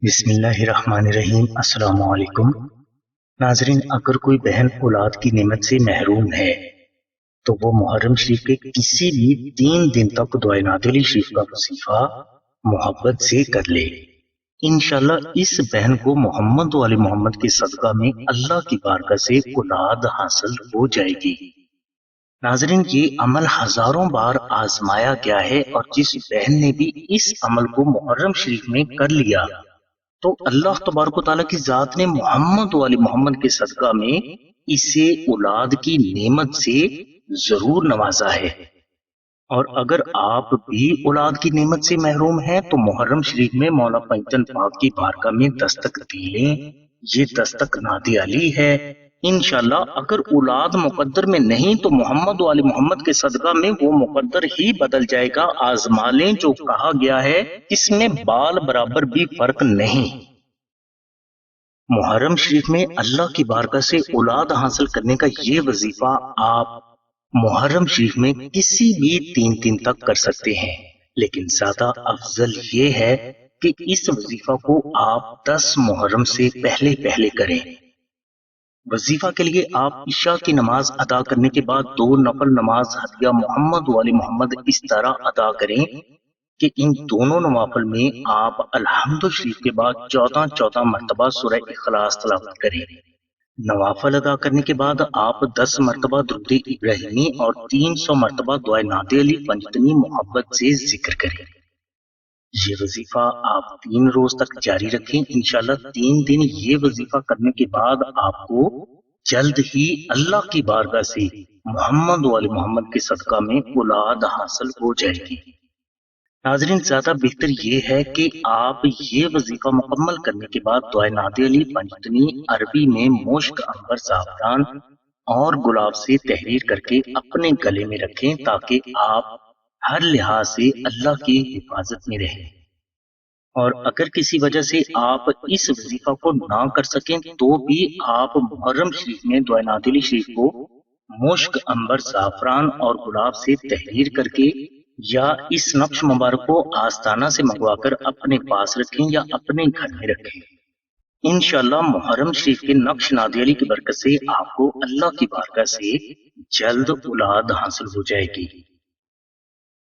بسم اللہ الرحمن الرحیم۔ السلام علیکم ناظرین، اگر کوئی بہن اولاد کی نعمت سے محروم ہے تو وہ محرم شریف کے کسی بھی 3 دن تک دعائے نادری شریف کا وظیفہ محبت سے کر لے۔ انشاءاللہ اس بہن کو محمد و آل محمد کے صدقہ میں اللہ کی بارگاہ سے اولاد حاصل ہو جائے گی۔ ناظرین، یہ عمل ہزاروں بار آزمایا گیا ہے اور جس بہن نے بھی اس عمل کو محرم شریف میں کر لیا تو اللہ تبارک و تعالیٰ کی ذات نے محمد و آل محمد کے صدقہ میں اسے اولاد کی نعمت سے ضرور نوازا ہے۔ اور اگر آپ بھی اولاد کی نعمت سے محروم ہیں تو محرم شریف میں مولا پنجتن پاک کی بارگاہ میں دستک دی لیں۔ یہ دستک نادی علی ہے۔ انشاءاللہ اگر اولاد مقدر میں نہیں تو محمد و آل محمد کے صدقہ میں وہ مقدر ہی بدل جائے گا۔ آزما لیں، جو کہا گیا ہے اس میں بال برابر بھی فرق نہیں۔ محرم شریف میں اللہ کی بارگاہ سے اولاد حاصل کرنے کا یہ وظیفہ آپ محرم شریف میں کسی بھی 3 دن تک کر سکتے ہیں، لیکن زیادہ افضل یہ ہے کہ اس وظیفہ کو آپ 10 محرم سے پہلے کریں۔ وظیفہ کے لیے آپ عشاء کی نماز ادا کرنے کے بعد 2 نفل نماز ہدیہ محمد و آل محمد اس طرح ادا کریں کہ ان دونوں نوافل میں آپ الحمد شریف کے بعد 14 مرتبہ سورہ اخلاص تلاوت کریں۔ نوافل ادا کرنے کے بعد آپ 10 مرتبہ درود ابراہیمی اور 300 مرتبہ دعائے نادی علی پنجتنی محبت سے ذکر کریں۔ یہ وظیفہ آپ 3 روز تک جاری رکھیں۔ انشاءاللہ 3 دن یہ وظیفہ کرنے کے بعد آپ کو جلد ہی اللہ کی بارگاہ سے محمد و آل محمد کے صدقہ میں اولاد حاصل ہو جائے گی۔ ناظرین، زیادہ بہتر یہ ہے کہ آپ یہ وظیفہ مکمل کرنے کے بعد دعائے نادی علی پنجتنی عربی میں مشک، عنبر، زعفران اور گلاب سے تحریر کر کے اپنے گلے میں رکھیں تاکہ آپ ہر لحاظ سے اللہ کی حفاظت میں رہیں۔ اور اگر کسی وجہ سے آپ اس وظیفہ کو نہ کر سکیں تو بھی آپ محرم شریف میں دعائے نادی علی شریف کو مشک، عنبر، زعفران اور گلاب سے تحریر کر کے یا اس نقش مبارک کو آستانہ سے منگوا کر اپنے پاس رکھیں یا اپنے گھر میں رکھیں۔ انشاءاللہ محرم شریف کے نقش نادی علی کی برکت سے آپ کو اللہ کی بارگاہ سے جلد اولاد حاصل ہو جائے گی۔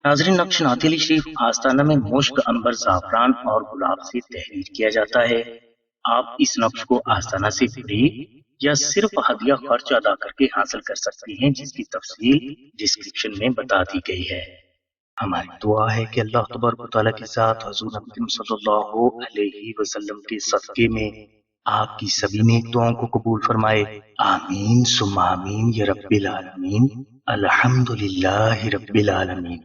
ناظرین، نقش نادی علی شریف آستانہ میں مشک، عنبر، زعفران اور گلاب سے تحریر کیا جاتا ہے۔ آپ اس نقش کو آستانہ سے فری یا صرف ہدیہ خرچ ادا کر کے حاصل کر سکتے ہیں، جس کی تفصیل ڈسکرپشن میں بتا دی گئی ہے۔ ہماری دعا ہے کہ اللہ تبارک و تعالیٰ کی ذات حضور نبی صلی اللہ علیہ وسلم کے صدقے میں آپ کی سبھی نیک دعاؤں کو قبول فرمائے۔ آمین ثم آمین یا رب العالمین۔ الحمدللہ رب العالمین۔